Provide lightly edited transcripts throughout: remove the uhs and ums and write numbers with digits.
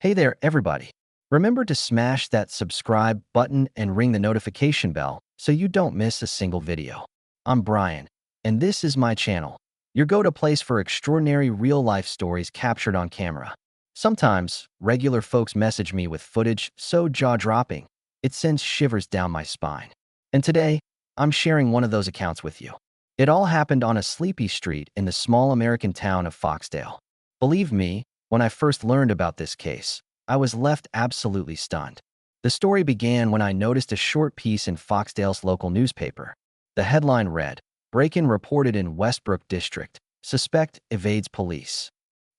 Hey there, everybody. Remember to smash that subscribe button and ring the notification bell so you don't miss a single video. I'm Brian, and this is my channel, your go-to place for extraordinary real-life stories captured on camera. Sometimes, regular folks message me with footage so jaw-dropping, it sends shivers down my spine. And today, I'm sharing one of those accounts with you. It all happened on a sleepy street in the small American town of Foxdale. Believe me, when I first learned about this case, I was left absolutely stunned. The story began when I noticed a short piece in Foxdale's local newspaper. The headline read, "Break-in reported in Westbrook District. Suspect evades police."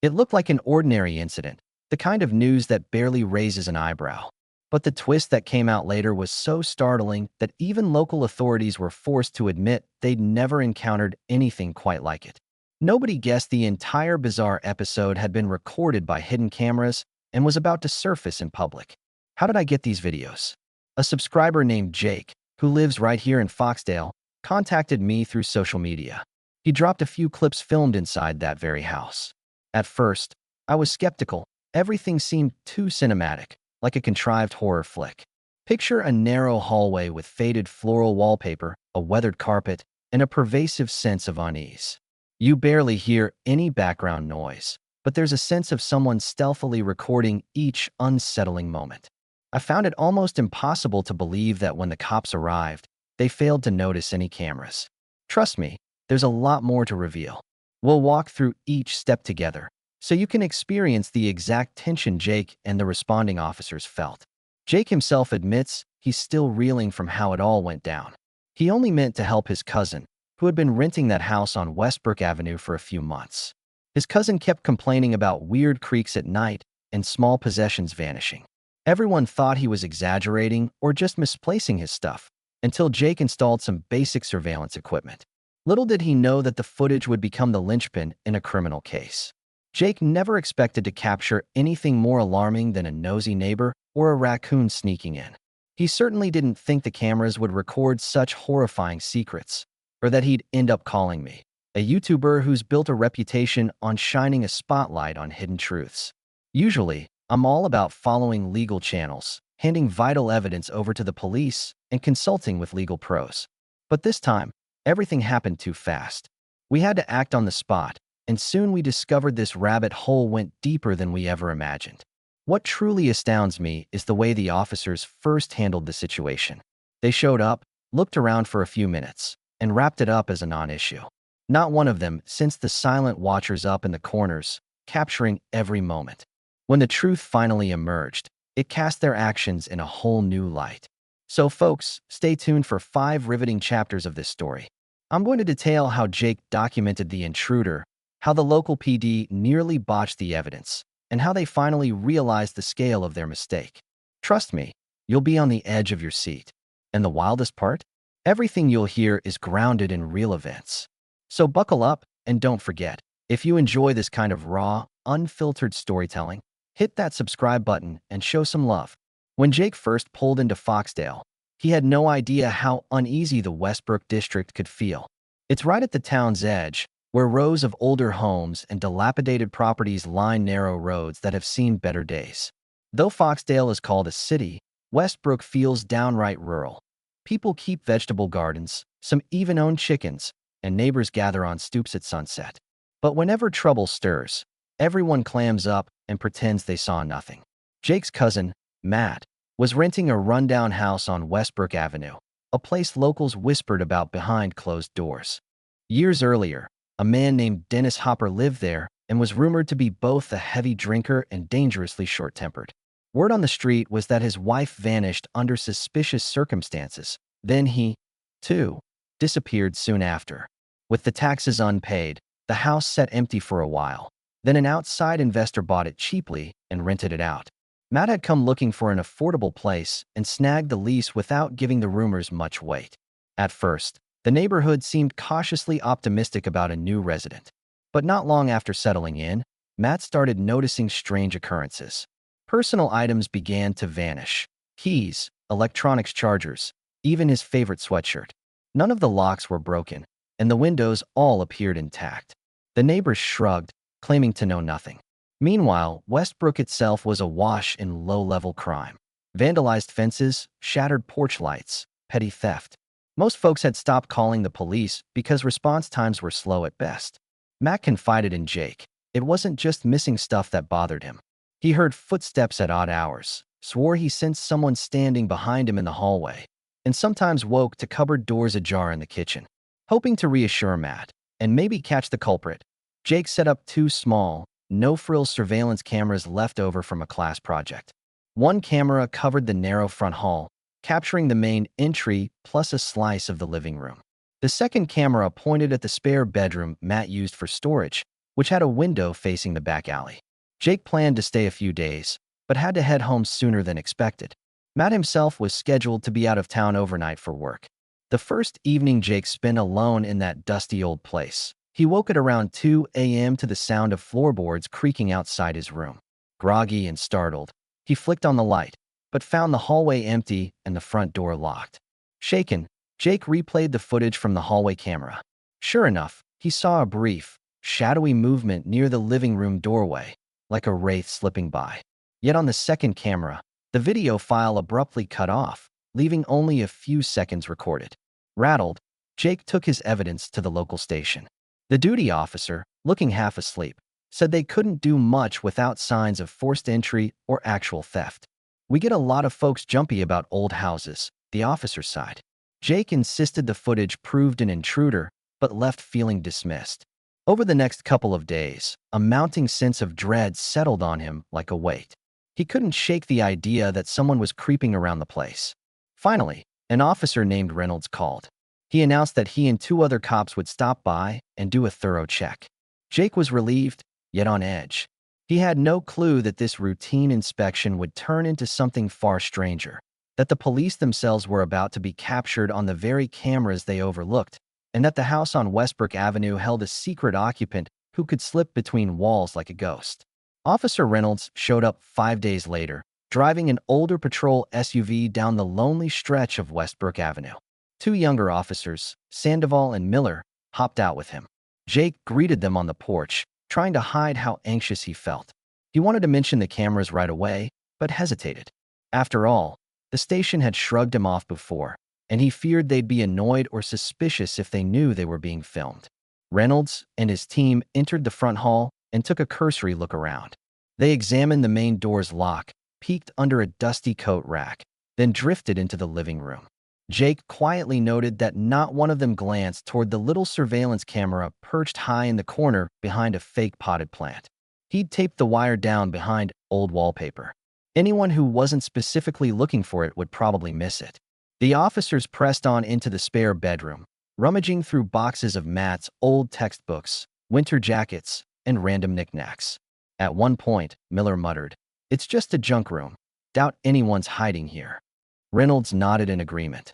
It looked like an ordinary incident, the kind of news that barely raises an eyebrow. But the twist that came out later was so startling that even local authorities were forced to admit they'd never encountered anything quite like it. Nobody guessed the entire bizarre episode had been recorded by hidden cameras and was about to surface in public. How did I get these videos? A subscriber named Jake, who lives right here in Foxdale, contacted me through social media. He dropped a few clips filmed inside that very house. At first, I was skeptical. Everything seemed too cinematic, like a contrived horror flick. Picture a narrow hallway with faded floral wallpaper, a weathered carpet, and a pervasive sense of unease. You barely hear any background noise, but there's a sense of someone stealthily recording each unsettling moment. I found it almost impossible to believe that when the cops arrived, they failed to notice any cameras. Trust me, there's a lot more to reveal. We'll walk through each step together, so you can experience the exact tension Jake and the responding officers felt. Jake himself admits he's still reeling from how it all went down. He only meant to help his cousin, who had been renting that house on Westbrook Avenue for a few months. His cousin kept complaining about weird creaks at night and small possessions vanishing. Everyone thought he was exaggerating or just misplacing his stuff, until Jake installed some basic surveillance equipment. Little did he know that the footage would become the linchpin in a criminal case. Jake never expected to capture anything more alarming than a nosy neighbor or a raccoon sneaking in. He certainly didn't think the cameras would record such horrifying secrets, or that he'd end up calling me, a YouTuber who's built a reputation on shining a spotlight on hidden truths. Usually, I'm all about following legal channels, handing vital evidence over to the police, and consulting with legal pros. But this time, everything happened too fast. We had to act on the spot, and soon we discovered this rabbit hole went deeper than we ever imagined. What truly astounds me is the way the officers first handled the situation. They showed up, looked around for a few minutes, and wrapped it up as a non-issue. Not one of them sensed the silent watchers up in the corners, capturing every moment. When the truth finally emerged, it cast their actions in a whole new light. So folks, stay tuned for 5 riveting chapters of this story. I'm going to detail how Jake documented the intruder, how the local PD nearly botched the evidence, and how they finally realized the scale of their mistake. Trust me, you'll be on the edge of your seat. And the wildest part? Everything you'll hear is grounded in real events. So buckle up, and don't forget, if you enjoy this kind of raw, unfiltered storytelling, hit that subscribe button and show some love. When Jake first pulled into Foxdale, he had no idea how uneasy the Westbrook District could feel. It's right at the town's edge, where rows of older homes and dilapidated properties line narrow roads that have seen better days. Though Foxdale is called a city, Westbrook feels downright rural. People keep vegetable gardens, some even own chickens, and neighbors gather on stoops at sunset. But whenever trouble stirs, everyone clams up and pretends they saw nothing. Jake's cousin, Matt, was renting a rundown house on Westbrook Avenue, a place locals whispered about behind closed doors. Years earlier, a man named Dennis Hopper lived there and was rumored to be both a heavy drinker and dangerously short-tempered. Word on the street was that his wife vanished under suspicious circumstances. Then he, too, disappeared soon after. With the taxes unpaid, the house sat empty for a while. Then an outside investor bought it cheaply and rented it out. Matt had come looking for an affordable place and snagged the lease without giving the rumors much weight. At first, the neighborhood seemed cautiously optimistic about a new resident. But not long after settling in, Matt started noticing strange occurrences. Personal items began to vanish. Keys, electronics chargers, even his favorite sweatshirt. None of the locks were broken, and the windows all appeared intact. The neighbors shrugged, claiming to know nothing. Meanwhile, Westbrook itself was awash in low-level crime. Vandalized fences, shattered porch lights, petty theft. Most folks had stopped calling the police because response times were slow at best. Matt confided in Jake. It wasn't just missing stuff that bothered him. He heard footsteps at odd hours, swore he sensed someone standing behind him in the hallway, and sometimes woke to cupboard doors ajar in the kitchen. Hoping to reassure Matt and maybe catch the culprit, Jake set up two small, no-frills surveillance cameras left over from a class project. One camera covered the narrow front hall, capturing the main entry plus a slice of the living room. The second camera pointed at the spare bedroom Matt used for storage, which had a window facing the back alley. Jake planned to stay a few days, but had to head home sooner than expected. Matt himself was scheduled to be out of town overnight for work. The first evening Jake spent alone in that dusty old place, he woke at around 2 a.m. to the sound of floorboards creaking outside his room. Groggy and startled, he flicked on the light, but found the hallway empty and the front door locked. Shaken, Jake replayed the footage from the hallway camera. Sure enough, he saw a brief, shadowy movement near the living room doorway, like a wraith slipping by. Yet on the second camera, the video file abruptly cut off, leaving only a few seconds recorded. Rattled, Jake took his evidence to the local station. The duty officer, looking half asleep, said they couldn't do much without signs of forced entry or actual theft. "We get a lot of folks jumpy about old houses," the officer sighed. Jake insisted the footage proved an intruder, but left feeling dismissed. Over the next couple of days, a mounting sense of dread settled on him like a weight. He couldn't shake the idea that someone was creeping around the place. Finally, an officer named Reynolds called. He announced that he and two other cops would stop by and do a thorough check. Jake was relieved, yet on edge. He had no clue that this routine inspection would turn into something far stranger, that the police themselves were about to be captured on the very cameras they overlooked, and that the house on Westbrook Avenue held a secret occupant who could slip between walls like a ghost. Officer Reynolds showed up 5 days later, driving an older patrol SUV down the lonely stretch of Westbrook Avenue. Two younger officers, Sandoval and Miller, hopped out with him. Jake greeted them on the porch, trying to hide how anxious he felt. He wanted to mention the cameras right away, but hesitated. After all, the station had shrugged him off before, and he feared they'd be annoyed or suspicious if they knew they were being filmed. Reynolds and his team entered the front hall and took a cursory look around. They examined the main door's lock, peeked under a dusty coat rack, then drifted into the living room. Jake quietly noted that not one of them glanced toward the little surveillance camera perched high in the corner behind a fake potted plant. He'd taped the wire down behind old wallpaper. Anyone who wasn't specifically looking for it would probably miss it. The officers pressed on into the spare bedroom, rummaging through boxes of Matt's old textbooks, winter jackets, and random knickknacks. At one point, Miller muttered, "It's just a junk room. Doubt anyone's hiding here." Reynolds nodded in agreement,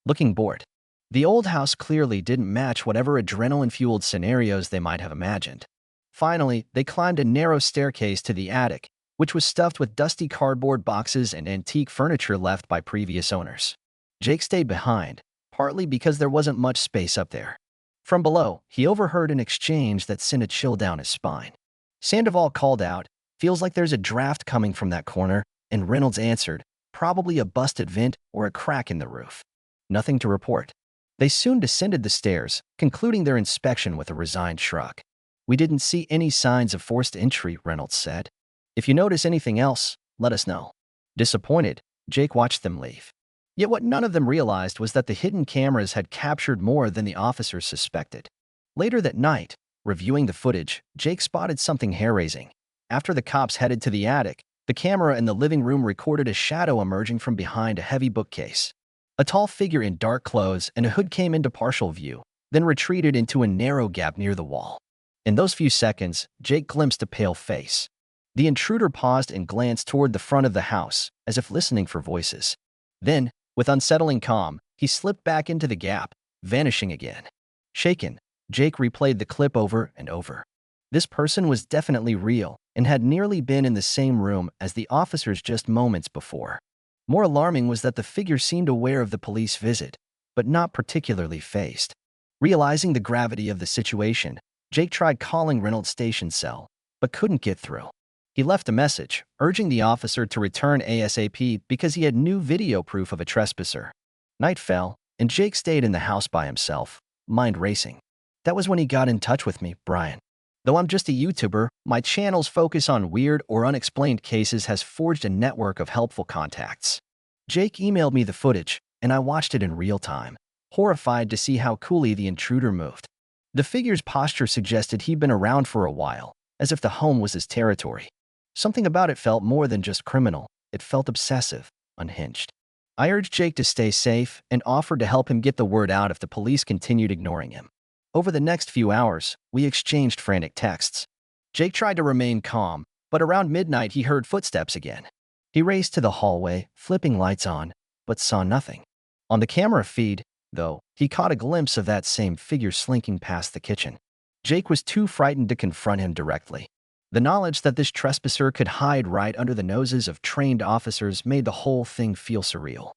looking bored. The old house clearly didn't match whatever adrenaline-fueled scenarios they might have imagined. Finally, they climbed a narrow staircase to the attic, which was stuffed with dusty cardboard boxes and antique furniture left by previous owners. Jake stayed behind, partly because there wasn't much space up there. From below, he overheard an exchange that sent a chill down his spine. Sandoval called out, "Feels like there's a draft coming from that corner," and Reynolds answered, "Probably a busted vent or a crack in the roof." Nothing to report. They soon descended the stairs, concluding their inspection with a resigned shrug. "We didn't see any signs of forced entry," Reynolds said. "If you notice anything else, let us know." Disappointed, Jake watched them leave. Yet what none of them realized was that the hidden cameras had captured more than the officers suspected. Later that night, reviewing the footage, Jake spotted something hair-raising. After the cops headed to the attic, the camera in the living room recorded a shadow emerging from behind a heavy bookcase. A tall figure in dark clothes and a hood came into partial view, then retreated into a narrow gap near the wall. In those few seconds, Jake glimpsed a pale face. The intruder paused and glanced toward the front of the house, as if listening for voices. Then, with unsettling calm, he slipped back into the gap, vanishing again. Shaken, Jake replayed the clip over and over. This person was definitely real and had nearly been in the same room as the officers just moments before. More alarming was that the figure seemed aware of the police visit, but not particularly fazed. Realizing the gravity of the situation, Jake tried calling Reynolds' station cell, but couldn't get through. He left a message, urging the officer to return ASAP because he had new video proof of a trespasser. Night fell, and Jake stayed in the house by himself, mind racing. That was when he got in touch with me, Brian. Though I'm just a YouTuber, my channel's focus on weird or unexplained cases has forged a network of helpful contacts. Jake emailed me the footage, and I watched it in real time, horrified to see how coolly the intruder moved. The figure's posture suggested he'd been around for a while, as if the home was his territory. Something about it felt more than just criminal. It felt obsessive, unhinged. I urged Jake to stay safe and offered to help him get the word out if the police continued ignoring him. Over the next few hours, we exchanged frantic texts. Jake tried to remain calm, but around midnight he heard footsteps again. He raced to the hallway, flipping lights on, but saw nothing. On the camera feed, though, he caught a glimpse of that same figure slinking past the kitchen. Jake was too frightened to confront him directly. The knowledge that this trespasser could hide right under the noses of trained officers made the whole thing feel surreal.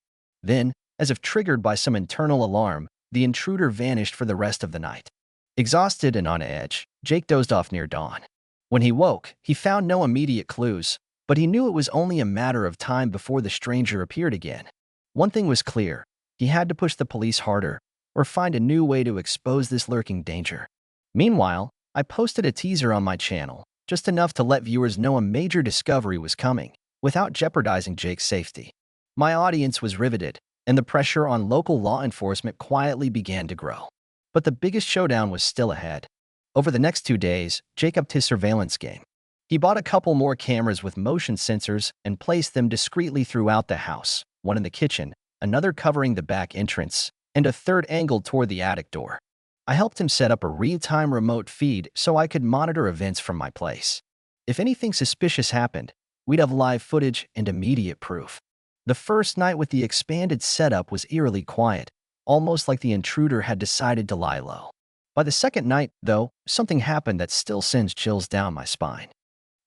Then, as if triggered by some internal alarm, the intruder vanished for the rest of the night. Exhausted and on edge, Jake dozed off near dawn. When he woke, he found no immediate clues, but he knew it was only a matter of time before the stranger appeared again. One thing was clear: he had to push the police harder, or find a new way to expose this lurking danger. Meanwhile, I posted a teaser on my channel, just enough to let viewers know a major discovery was coming, without jeopardizing Jake's safety. My audience was riveted, and the pressure on local law enforcement quietly began to grow. But the biggest showdown was still ahead. Over the next 2 days, Jake upped his surveillance game. He bought a couple more cameras with motion sensors and placed them discreetly throughout the house, one in the kitchen, another covering the back entrance, and a third angled toward the attic door. I helped him set up a real-time remote feed so I could monitor events from my place. If anything suspicious happened, we'd have live footage and immediate proof. The first night with the expanded setup was eerily quiet, almost like the intruder had decided to lie low. By the second night, though, something happened that still sends chills down my spine.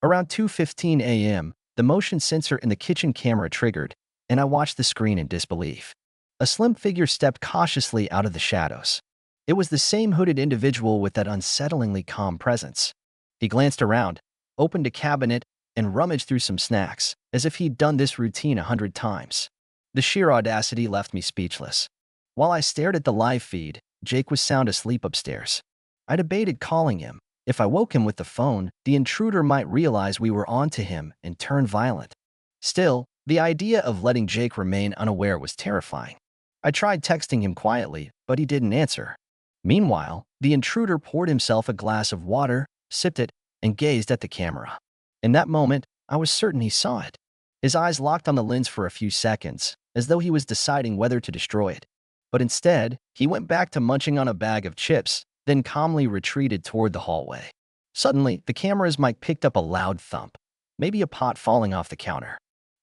Around 2:15 a.m., the motion sensor in the kitchen camera triggered, and I watched the screen in disbelief. A slim figure stepped cautiously out of the shadows. It was the same hooded individual with that unsettlingly calm presence. He glanced around, opened a cabinet, and rummaged through some snacks, as if he'd done this routine 100 times. The sheer audacity left me speechless. While I stared at the live feed, Jake was sound asleep upstairs. I debated calling him. If I woke him with the phone, the intruder might realize we were on to him and turn violent. Still, the idea of letting Jake remain unaware was terrifying. I tried texting him quietly, but he didn't answer. Meanwhile, the intruder poured himself a glass of water, sipped it, and gazed at the camera. In that moment, I was certain he saw it. His eyes locked on the lens for a few seconds, as though he was deciding whether to destroy it. But instead, he went back to munching on a bag of chips, then calmly retreated toward the hallway. Suddenly, the camera's mic picked up a loud thump, maybe a pot falling off the counter.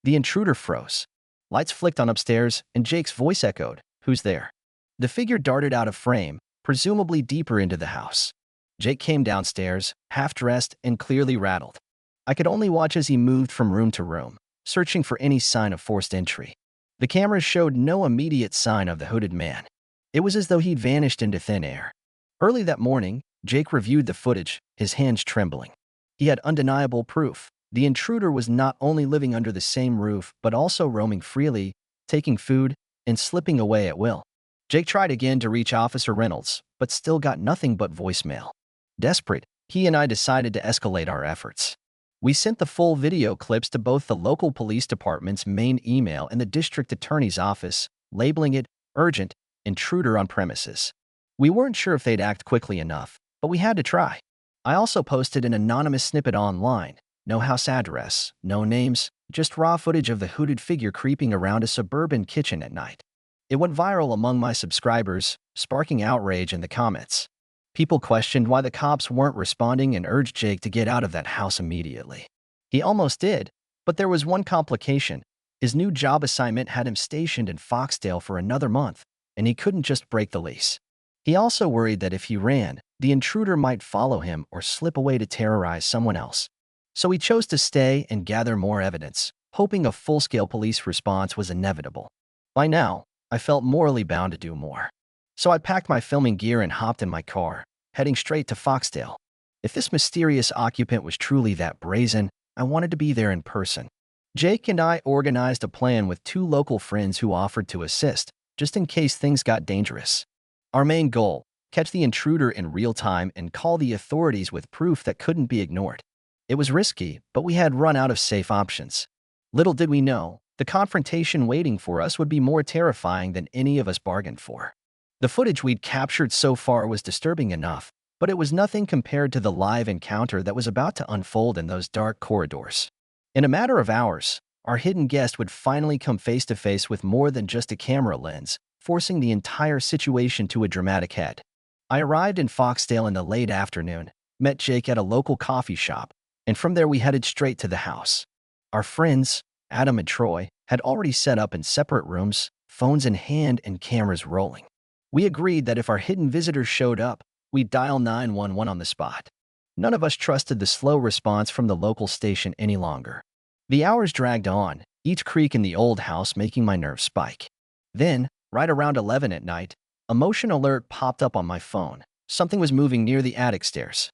The intruder froze. Lights flicked on upstairs, and Jake's voice echoed, "Who's there?" The figure darted out of frame, presumably deeper into the house. Jake came downstairs, half-dressed and clearly rattled. I could only watch as he moved from room to room, searching for any sign of forced entry. The cameras showed no immediate sign of the hooded man. It was as though he'd vanished into thin air. Early that morning, Jake reviewed the footage, his hands trembling. He had undeniable proof. The intruder was not only living under the same roof, but also roaming freely, taking food, and slipping away at will. Jake tried again to reach Officer Reynolds, but still got nothing but voicemail. Desperate, he and I decided to escalate our efforts. We sent the full video clips to both the local police department's main email and the district attorney's office, labeling it urgent, intruder on premises. We weren't sure if they'd act quickly enough, but we had to try. I also posted an anonymous snippet online. No house address, no names, just raw footage of the hooded figure creeping around a suburban kitchen at night. It went viral among my subscribers, sparking outrage in the comments. People questioned why the cops weren't responding and urged Jake to get out of that house immediately. He almost did, but there was one complication. His new job assignment had him stationed in Foxdale for another month, and he couldn't just break the lease. He also worried that if he ran, the intruder might follow him or slip away to terrorize someone else. So he chose to stay and gather more evidence, hoping a full-scale police response was inevitable. By now, I felt morally bound to do more. So I packed my filming gear and hopped in my car, heading straight to Foxdale. If this mysterious occupant was truly that brazen, I wanted to be there in person. Jake and I organized a plan with two local friends who offered to assist, just in case things got dangerous. Our main goal: catch the intruder in real time and call the authorities with proof that couldn't be ignored. It was risky, but we had run out of safe options. Little did we know, the confrontation waiting for us would be more terrifying than any of us bargained for. The footage we'd captured so far was disturbing enough, but it was nothing compared to the live encounter that was about to unfold in those dark corridors. In a matter of hours, our hidden guest would finally come face to face with more than just a camera lens, forcing the entire situation to a dramatic head. I arrived in Foxdale in the late afternoon, met Jake at a local coffee shop, and from there we headed straight to the house. Our friends, Adam and Troy, had already set up in separate rooms, phones in hand and cameras rolling. We agreed that if our hidden visitors showed up, we'd dial 911 on the spot. None of us trusted the slow response from the local station any longer. The hours dragged on, each creak in the old house making my nerves spike. Then, right around 11 at night, a motion alert popped up on my phone. Something was moving near the attic stairs.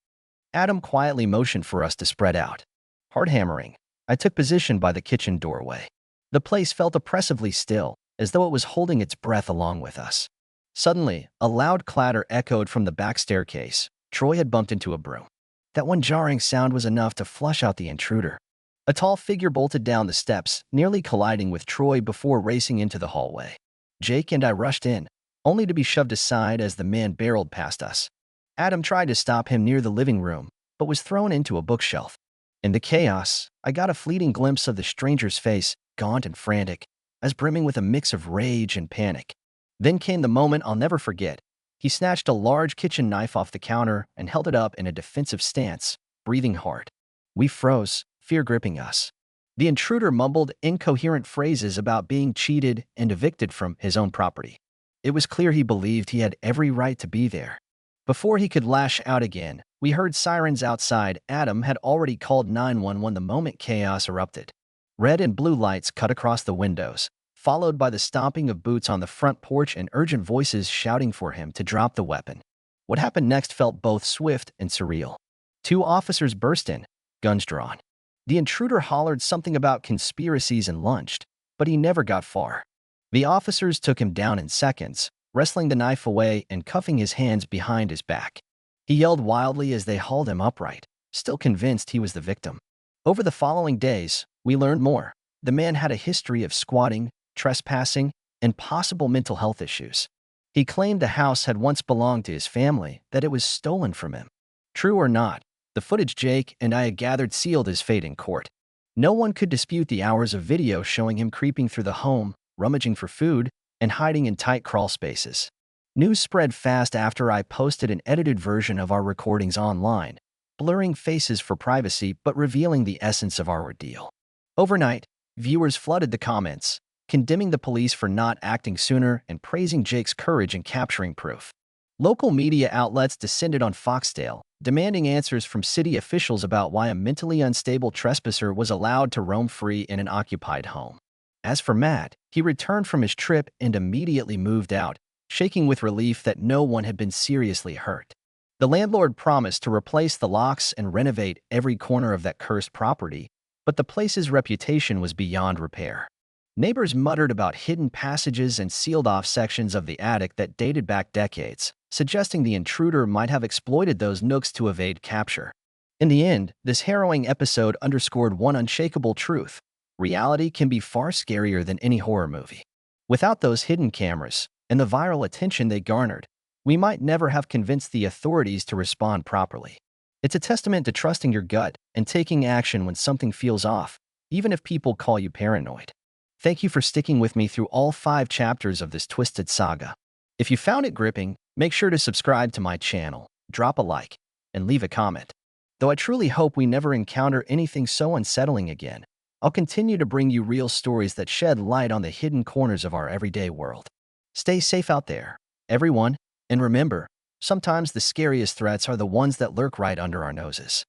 Adam quietly motioned for us to spread out. Hard hammering, I took position by the kitchen doorway. The place felt oppressively still, as though it was holding its breath along with us. Suddenly, a loud clatter echoed from the back staircase. Troy had bumped into a broom. That one jarring sound was enough to flush out the intruder. A tall figure bolted down the steps, nearly colliding with Troy before racing into the hallway. Jake and I rushed in, only to be shoved aside as the man barreled past us. Adam tried to stop him near the living room, but was thrown into a bookshelf. In the chaos, I got a fleeting glimpse of the stranger's face, gaunt and frantic, as brimming with a mix of rage and panic. Then came the moment I'll never forget. He snatched a large kitchen knife off the counter and held it up in a defensive stance, breathing hard. We froze, fear gripping us. The intruder mumbled incoherent phrases about being cheated and evicted from his own property. It was clear he believed he had every right to be there. Before he could lash out again, we heard sirens outside. Adam had already called 911 the moment chaos erupted. Red and blue lights cut across the windows, followed by the stomping of boots on the front porch and urgent voices shouting for him to drop the weapon. What happened next felt both swift and surreal. Two officers burst in, guns drawn. The intruder hollered something about conspiracies and lunged, but he never got far. The officers took him down in seconds, wrestling the knife away and cuffing his hands behind his back. He yelled wildly as they hauled him upright, still convinced he was the victim. Over the following days, we learned more. The man had a history of squatting, trespassing, and possible mental health issues. He claimed the house had once belonged to his family, that it was stolen from him. True or not, the footage Jake and I had gathered sealed his fate in court. No one could dispute the hours of video showing him creeping through the home, rummaging for food, and hiding in tight crawl spaces. News spread fast after I posted an edited version of our recordings online, blurring faces for privacy but revealing the essence of our ordeal. Overnight, viewers flooded the comments, condemning the police for not acting sooner and praising Jake's courage in capturing proof. Local media outlets descended on Foxdale, demanding answers from city officials about why a mentally unstable trespasser was allowed to roam free in an occupied home. As for Matt, he returned from his trip and immediately moved out, shaking with relief that no one had been seriously hurt. The landlord promised to replace the locks and renovate every corner of that cursed property, but the place's reputation was beyond repair. Neighbors muttered about hidden passages and sealed-off sections of the attic that dated back decades, suggesting the intruder might have exploited those nooks to evade capture. In the end, this harrowing episode underscored one unshakable truth: reality can be far scarier than any horror movie. Without those hidden cameras and the viral attention they garnered, we might never have convinced the authorities to respond properly. It's a testament to trusting your gut and taking action when something feels off, even if people call you paranoid. Thank you for sticking with me through all 5 chapters of this twisted saga. If you found it gripping, make sure to subscribe to my channel, drop a like, and leave a comment. Though I truly hope we never encounter anything so unsettling again, I'll continue to bring you real stories that shed light on the hidden corners of our everyday world. Stay safe out there, everyone, and remember, sometimes the scariest threats are the ones that lurk right under our noses.